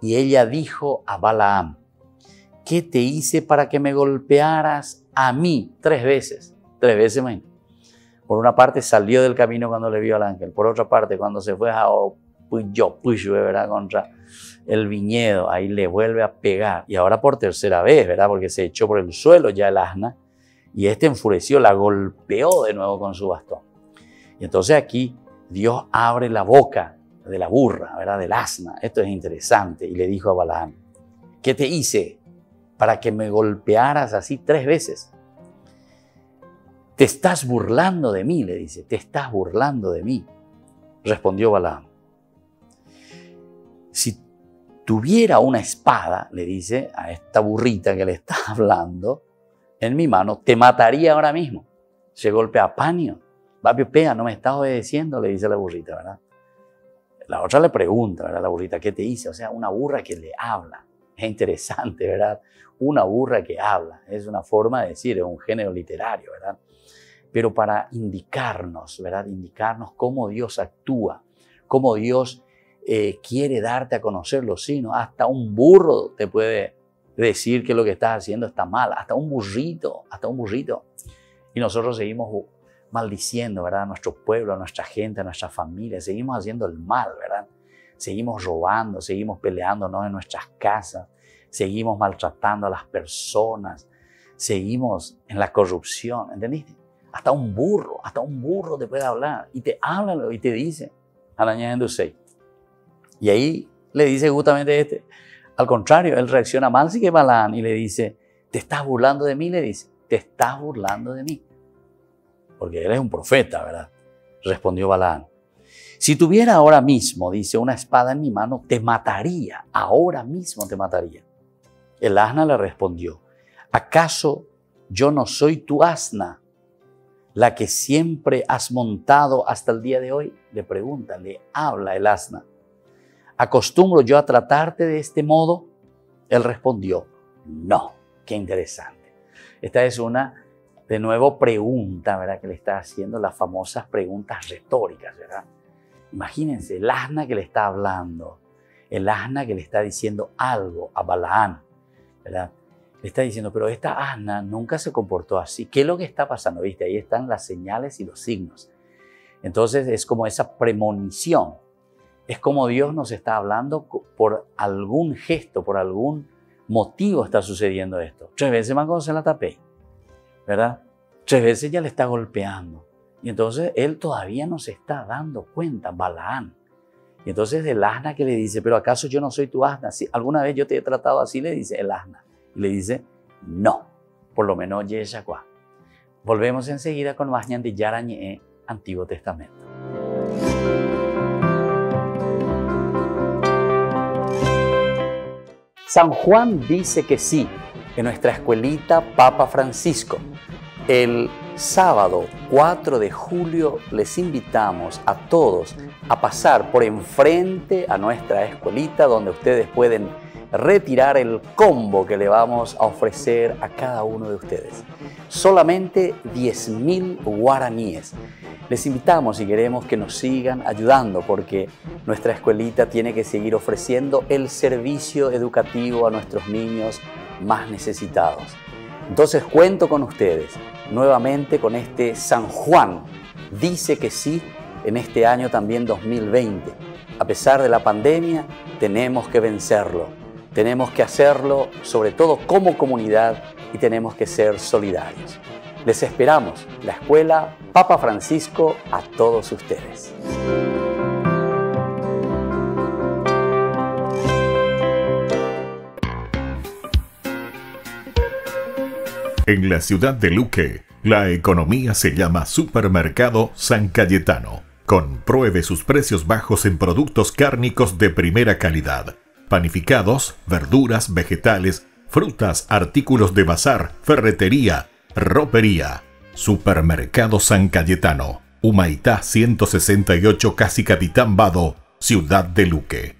y ella dijo a Balaam, ¿qué te hice para que me golpearas a mí 3 veces? 3 veces, man. Por una parte salió del camino cuando le vio al ángel. Por otra parte, cuando se fue a Puyo, ¿verdad? Contra el viñedo, ahí le vuelve a pegar. Y ahora por 3ª vez, ¿verdad? Porque se echó por el suelo ya el asna. Y enfureció, la golpeó de nuevo con su bastón. Y entonces aquí Dios abre la boca de la burra, ¿verdad? Del asna. Esto es interesante. Y le dijo a Balaam, ¿qué te hice para que me golpearas así 3 veces? Te estás burlando de mí, le dice. Te estás burlando de mí. Respondió Balaam. Si tuviera una espada, le dice a esta burrita que le está hablando, en mi mano, te mataría ahora mismo. Se golpea, Panio. Papio, pega, no me estás obedeciendo, le dice la burrita, ¿verdad? La otra le pregunta, ¿verdad? La burrita, ¿qué te hice? O sea, una burra que le habla. Es interesante, ¿verdad? Una burra que habla. Es una forma de decir, es un género literario, ¿verdad? Pero para indicarnos, ¿verdad? Indicarnos cómo Dios actúa, cómo Dios quiere darte a conocer los signos. Hasta un burro te puede decir que lo que estás haciendo está mal. Hasta un burrito. Y nosotros seguimos maldiciendo, ¿verdad? A nuestro pueblo, a nuestra gente, a nuestra familia. Seguimos haciendo el mal, ¿verdad? Seguimos robando, seguimos peleándonos en nuestras casas. Seguimos maltratando a las personas. Seguimos en la corrupción, ¿entendiste? Hasta un burro te puede hablar y te habla y te dice, y ahí le dice justamente al contrario, él reacciona mal, sí que Balaam, y le dice, ¿te estás burlando de mí? Le dice, ¿te estás burlando de mí? Porque él es un profeta, ¿verdad? Respondió Balaam, si tuviera ahora mismo, dice, una espada en mi mano, te mataría, ahora mismo te mataría. El asna le respondió, ¿acaso yo no soy tu asna, la que siempre has montado hasta el día de hoy? Le pregunta, le habla el asna. ¿Acostumbro yo a tratarte de este modo? Él respondió, no. Qué interesante. Esta es una, de nuevo, pregunta, ¿verdad? Que le está haciendo, las famosas preguntas retóricas, ¿verdad? Imagínense, el asna que le está hablando, el asna que le está diciendo algo a Balaam, ¿verdad? Le está diciendo, pero esta asna nunca se comportó así. ¿Qué es lo que está pasando? ¿Viste? Ahí están las señales y los signos. Entonces es como esa premonición. Es como Dios nos está hablando por algún gesto, por algún motivo está sucediendo esto. 3 veces más cuando se la tapé, ¿verdad? 3 veces ya le está golpeando. Y entonces él todavía no se está dando cuenta, Balaam. Y entonces el asna que le dice, pero ¿acaso yo no soy tu asna? Si alguna vez yo te he tratado así, le dice el asna. Y le dice, no, por lo menos Yeshua. Volvemos enseguida con más Ñandillara Ñe'e, Antiguo Testamento. San Juan dice que sí, en nuestra escuelita Papa Francisco. El sábado 4 de julio les invitamos a todos a pasar por enfrente a nuestra escuelita donde ustedes pueden retirar el combo que le vamos a ofrecer a cada uno de ustedes. Solamente 10.000 guaraníes. Les invitamos y queremos que nos sigan ayudando porque nuestra escuelita tiene que seguir ofreciendo el servicio educativo a nuestros niños más necesitados. Entonces cuento con ustedes nuevamente con este San Juan. Dice que sí en este año también 2020. A pesar de la pandemia, tenemos que vencerlo. Tenemos que hacerlo sobre todo como comunidad y tenemos que ser solidarios. Les esperamos, la Escuela Papa Francisco, a todos ustedes. En la ciudad de Luque, la economía se llama Supermercado San Cayetano. Compruebe sus precios bajos en productos cárnicos de primera calidad. Panificados, verduras, vegetales, frutas, artículos de bazar, ferretería, ropería. Supermercado San Cayetano, Humaitá 168, Casi Capitán Vado, Ciudad de Luque.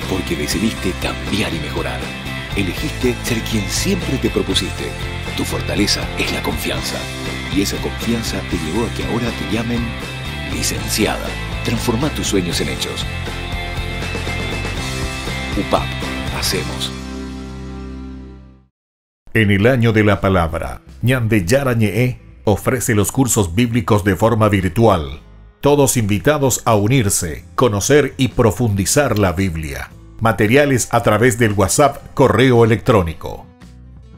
Porque decidiste cambiar y mejorar. Elegiste ser quien siempre te propusiste. Tu fortaleza es la confianza. Y esa confianza te llevó a que ahora te llamen Licenciada, transforma tus sueños en hechos. UPAP, hacemos. En el año de la palabra, Ñande Yara Ñe'e ofrece los cursos bíblicos de forma virtual. Todos invitados a unirse, conocer y profundizar la Biblia. Materiales a través del WhatsApp, correo electrónico.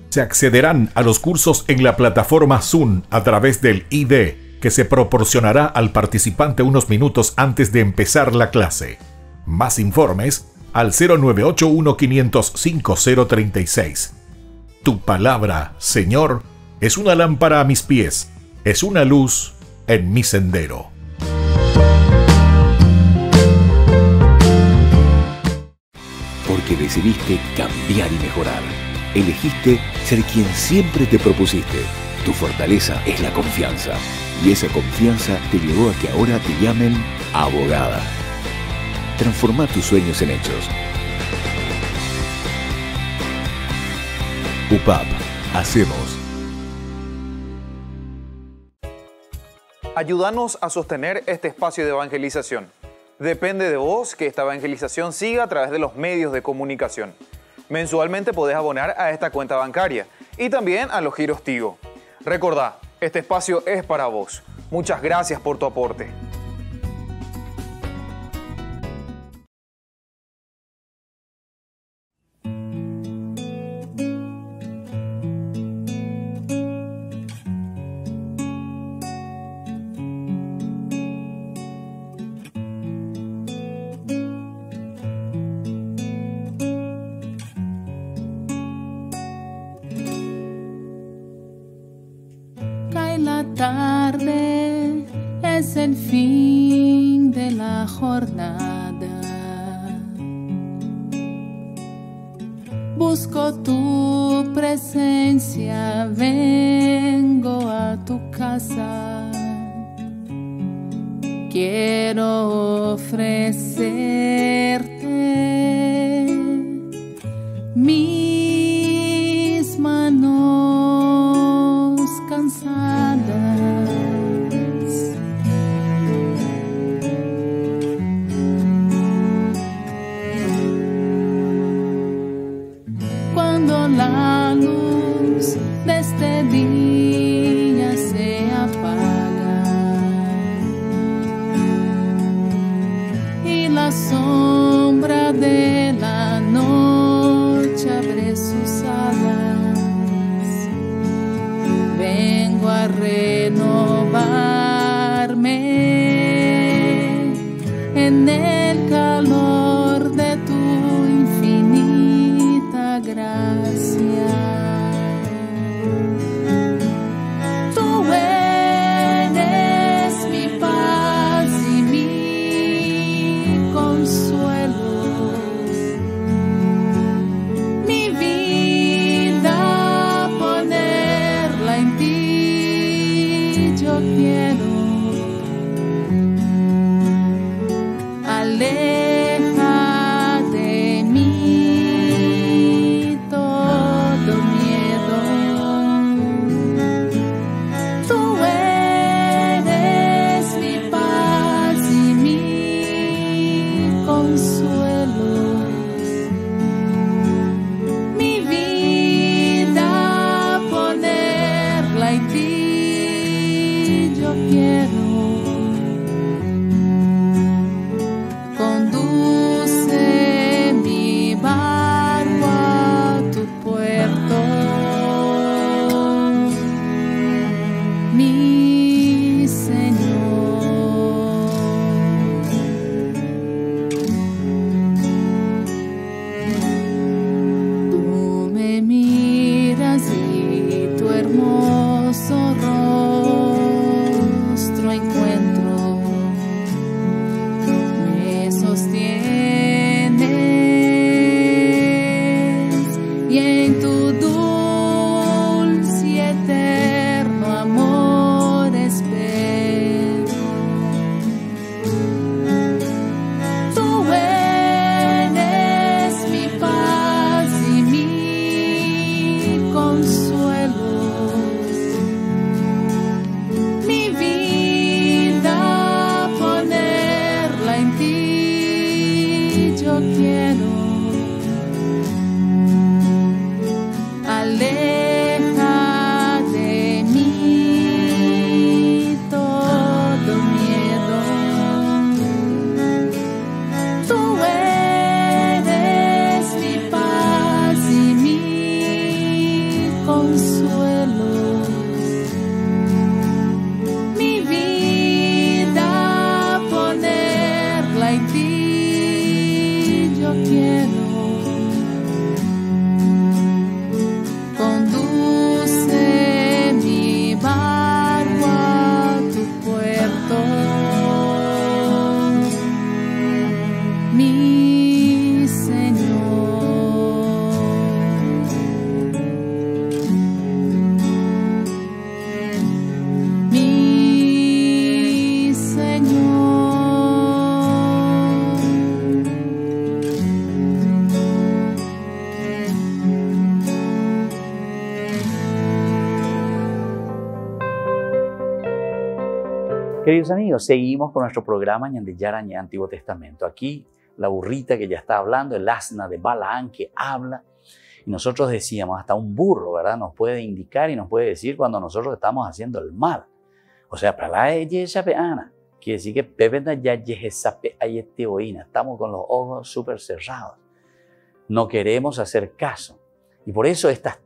Se accederán a los cursos en la plataforma Zoom a través del ID, que se proporcionará al participante unos minutos antes de empezar la clase. Más informes al 0981-500-5036. Tu palabra, Señor, es una lámpara a mis pies, es una luz en mi sendero. Porque decidiste cambiar y mejorar. Elegiste ser quien siempre te propusiste. Tu fortaleza es la confianza. Y esa confianza te llevó a que ahora te llamen abogada. Transforma tus sueños en hechos. UPAP, hacemos. Ayúdanos a sostener este espacio de evangelización. Depende de vos que esta evangelización siga a través de los medios de comunicación. Mensualmente podés abonar a esta cuenta bancaria y también a los giros Tigo. Recordá, este espacio es para vos. Muchas gracias por tu aporte. Tarde es el fin de la jornada. Busco tu presencia, vengo a tu casa. Quiero ofrecerte mis manos cansadas. Cuando la luz de este día se apaga y la sombra de la noche abre sus alas, vengo a renovarme en el calor de tu infinita gracia. Tú eres mi paz y mi consuelo, mi vida ponerla en ti yo quiero. Aleja de mí todo miedo. Tú eres mi paz y mi consuelo, mi vida ponerla en ti yo quiero. Queridos amigos, seguimos con nuestro programa Ñande Yarañé Antiguo Testamento. Aquí la burrita que ya está hablando, el asna de Balaam que habla. Y nosotros decíamos, hasta un burro, ¿verdad? Nos puede indicar y nos puede decir cuando nosotros estamos haciendo el mal. O sea, para la yesapeana, quiere decir que pependa ya yesape ayeteboína. Estamos con los ojos súper cerrados. No queremos hacer caso. Y por eso estas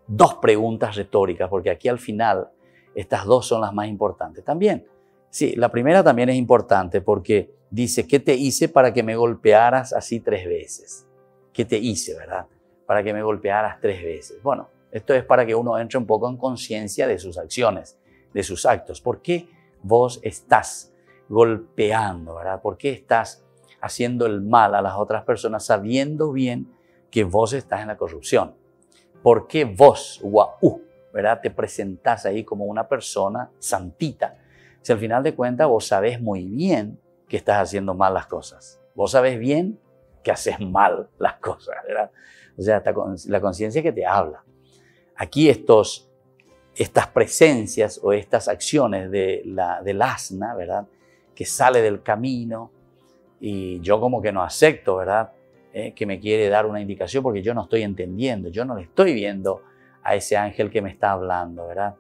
dos preguntas retóricas, porque aquí al final estas dos son las más importantes. También, sí, la primera también es importante porque dice, ¿qué te hice para que me golpearas así 3 veces? ¿Qué te hice, verdad? Para que me golpearas 3 veces. Bueno, esto es para que uno entre un poco en conciencia de sus acciones, de sus actos. ¿Por qué vos estás golpeando, verdad? ¿Por qué estás haciendo el mal a las otras personas sabiendo bien que vos estás en la corrupción? ¿Por qué vos, guau, verdad, te presentás ahí como una persona santita? Si al final de cuentas vos sabés muy bien que estás haciendo mal las cosas. Vos sabés bien que haces mal las cosas, ¿verdad? O sea, la conciencia que te habla. Aquí estas presencias o estas acciones del asna, ¿verdad? Que sale del camino y yo como que no acepto, ¿verdad? Que me quiere dar una indicación porque yo no estoy entendiendo, yo no le estoy viendo a ese ángel que me está hablando, ¿verdad?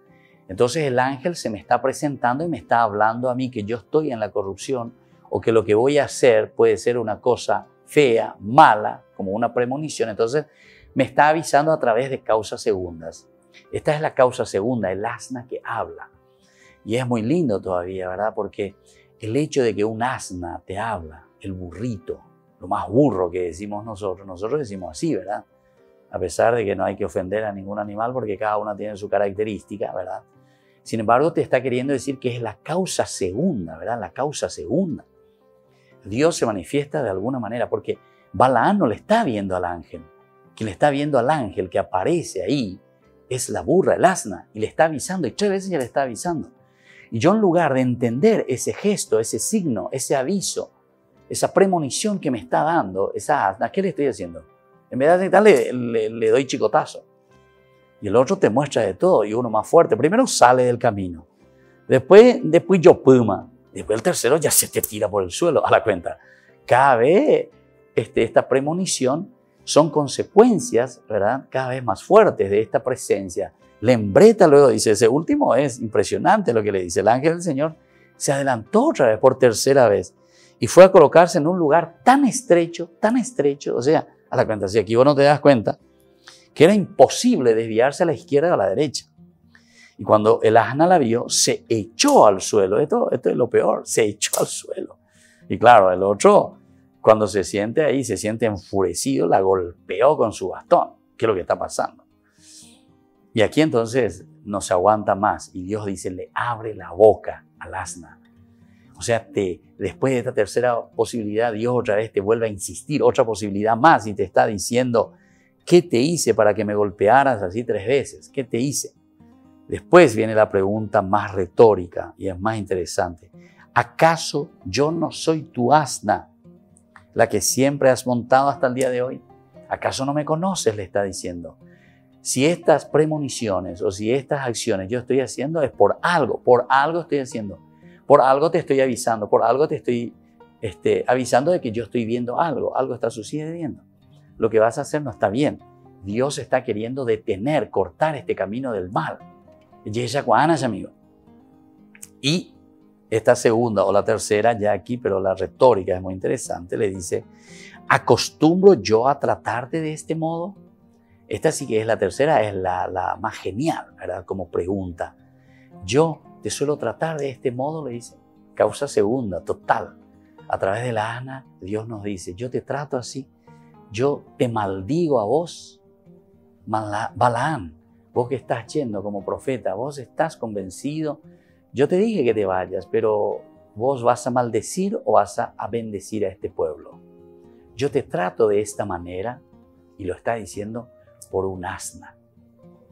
Entonces el ángel se me está presentando y me está hablando a mí que yo estoy en la corrupción o que lo que voy a hacer puede ser una cosa fea, mala, como una premonición. Entonces me está avisando a través de causas segundas. Esta es la causa segunda, el asna que habla. Y es muy lindo todavía, ¿verdad? Porque el hecho de que un asna te habla, el burrito, lo más burro que decimos nosotros decimos así, ¿verdad? A pesar de que no hay que ofender a ningún animal porque cada uno tiene su característica, ¿verdad? Sin embargo, te está queriendo decir que es la causa segunda, ¿verdad? La causa segunda. Dios se manifiesta de alguna manera porque Balaam no le está viendo al ángel. Quien le está viendo al ángel que aparece ahí es la burra, el asna, y le está avisando, y 3 veces ya le está avisando. Y yo, en lugar de entender ese gesto, ese signo, ese aviso, esa premonición que me está dando esa asna, ¿qué le estoy haciendo? En vez de darle, le doy chicotazo. Y el otro te muestra de todo, y uno más fuerte. Primero sale del camino. Después yo puma. Después el tercero ya se te tira por el suelo, a la cuenta. Cada vez esta premonición son consecuencias, ¿verdad? Cada vez más fuertes de esta presencia. Le embreta luego, dice, ese último es impresionante lo que le dice. El ángel del Señor se adelantó otra vez por 3ª vez y fue a colocarse en un lugar tan estrecho, o sea, a la cuenta, si aquí vos no te das cuenta, que era imposible desviarse a la izquierda o a la derecha. Y cuando el asna la vio, se echó al suelo. Esto es lo peor, se echó al suelo. Y claro, el otro, cuando se siente ahí, se siente enfurecido, la golpeó con su bastón. ¿Qué es lo que está pasando? Y aquí entonces no se aguanta más. Y Dios dice, le abre la boca al asna. O sea, después de esta tercera posibilidad, Dios otra vez te vuelve a insistir, otra posibilidad más, y te está diciendo, ¿qué te hice para que me golpearas así 3 veces? ¿Qué te hice? Después viene la pregunta más retórica y es más interesante. ¿Acaso yo no soy tu asna, la que siempre has montado hasta el día de hoy? ¿Acaso no me conoces? Le está diciendo. Si estas premoniciones o si estas acciones yo estoy haciendo es por algo estoy haciendo. Por algo te estoy avisando, por algo te estoy avisando de que yo estoy viendo algo está sucediendo. Lo que vas a hacer no está bien. Dios está queriendo detener, cortar este camino del mal. Amigo. Y esta segunda o la tercera ya aquí, pero la retórica es muy interesante, le dice, ¿acostumbro yo a tratarte de este modo? Esta sí que es la tercera, es la más genial, ¿verdad? Como pregunta. Yo te suelo tratar de este modo, le dice. Causa segunda, total. A través de la asna, Dios nos dice, yo te trato así. Yo te maldigo a vos, Balaam. Vos que estás yendo como profeta, vos estás convencido. Yo te dije que te vayas, pero vos vas a maldecir o vas a bendecir a este pueblo. Yo te trato de esta manera y lo está diciendo por un asna.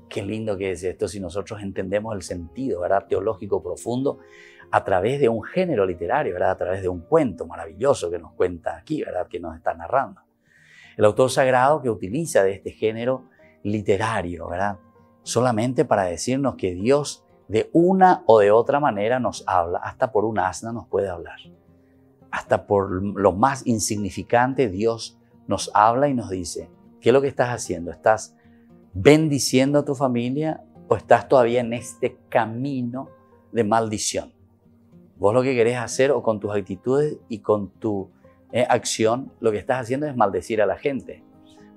Qué lindo que es esto si nosotros entendemos el sentido, ¿verdad? Teológico profundo a través de un género literario, ¿verdad? A través de un cuento maravilloso que nos cuenta aquí, ¿verdad? Que nos está narrando. El autor sagrado que utiliza de este género literario, ¿verdad? Solamente para decirnos que Dios de una o de otra manera nos habla, hasta por un asna nos puede hablar. Hasta por lo más insignificante Dios nos habla y nos dice, ¿qué es lo que estás haciendo? ¿Estás bendiciendo a tu familia o estás todavía en este camino de maldición? Vos lo que querés hacer o con tus actitudes y con tu acción, lo que estás haciendo es maldecir a la gente,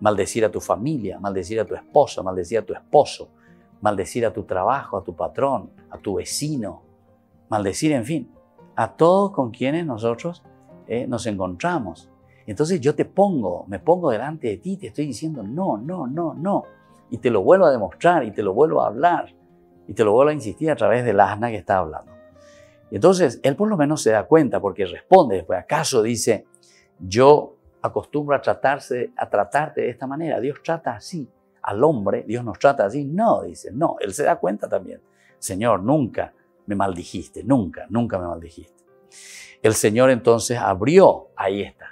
maldecir a tu familia, maldecir a tu esposa, maldecir a tu esposo, maldecir a tu trabajo, a tu patrón, a tu vecino, maldecir, en fin, a todos con quienes nosotros nos encontramos. Entonces yo me pongo delante de ti, te estoy diciendo no, no, no, no. Y te lo vuelvo a demostrar y te lo vuelvo a hablar y te lo vuelvo a insistir a través del asna que está hablando. Y entonces él por lo menos se da cuenta porque responde después. ¿Acaso dice, yo acostumbro a tratarte de esta manera? Dios trata así al hombre, Dios nos trata así. No, dice, no, él se da cuenta también. Señor, nunca me maldijiste, nunca me maldijiste. El Señor entonces abrió, ahí está.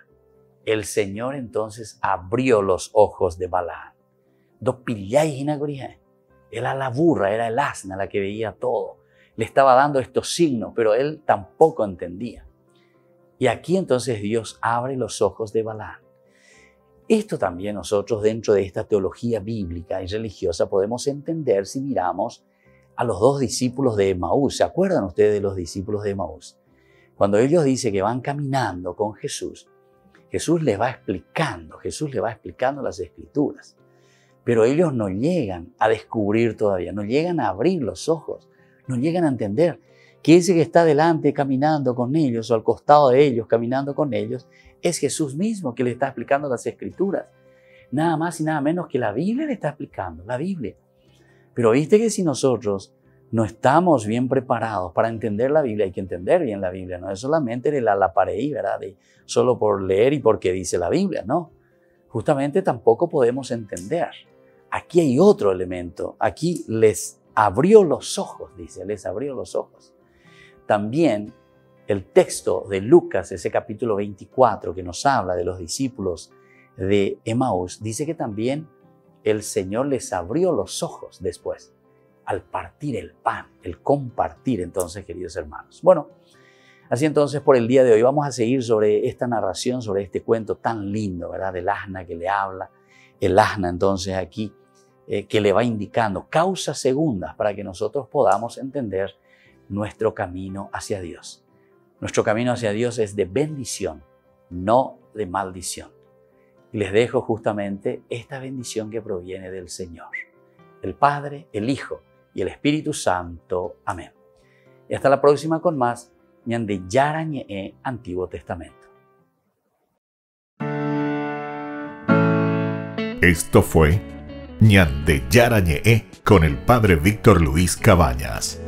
El Señor entonces abrió los ojos de Balaam. Era la burra, era el asna la que veía todo. Le estaba dando estos signos, pero él tampoco entendía. Y aquí entonces Dios abre los ojos de Balaam. Esto también nosotros dentro de esta teología bíblica y religiosa podemos entender si miramos a los dos discípulos de Emaús. ¿Se acuerdan ustedes de los discípulos de Emaús? Cuando ellos dicen que van caminando con Jesús, Jesús les va explicando las Escrituras. Pero ellos no llegan a descubrir todavía, no llegan a abrir los ojos, no llegan a entender que ese que está delante caminando con ellos o al costado de ellos caminando con ellos es Jesús mismo que le está explicando las Escrituras. Nada más y nada menos que la Biblia le está explicando, la Biblia. Pero viste que si nosotros no estamos bien preparados para entender la Biblia, hay que entender bien la Biblia, no es solamente la pared, ¿verdad? Solo por leer y porque dice la Biblia, no. Justamente tampoco podemos entender. Aquí hay otro elemento, aquí les abrió los ojos, dice, les abrió los ojos. También el texto de Lucas, ese capítulo 24 que nos habla de los discípulos de Emaús, dice que también el Señor les abrió los ojos después, al partir el pan, el compartir entonces, queridos hermanos. Bueno, así entonces por el día de hoy vamos a seguir sobre esta narración, sobre este cuento tan lindo, ¿verdad? Del asna que le habla, el asna entonces aquí que le va indicando causas segundas para que nosotros podamos entender nuestro camino hacia Dios. Nuestro camino hacia Dios es de bendición, no de maldición. Y les dejo justamente esta bendición que proviene del Señor, el Padre, el Hijo y el Espíritu Santo. Amén. Y hasta la próxima con más Ñande Yara Ñe Antiguo Testamento. Esto fue Ñande Yara Ñe con el Padre Víctor Luis Cabañas.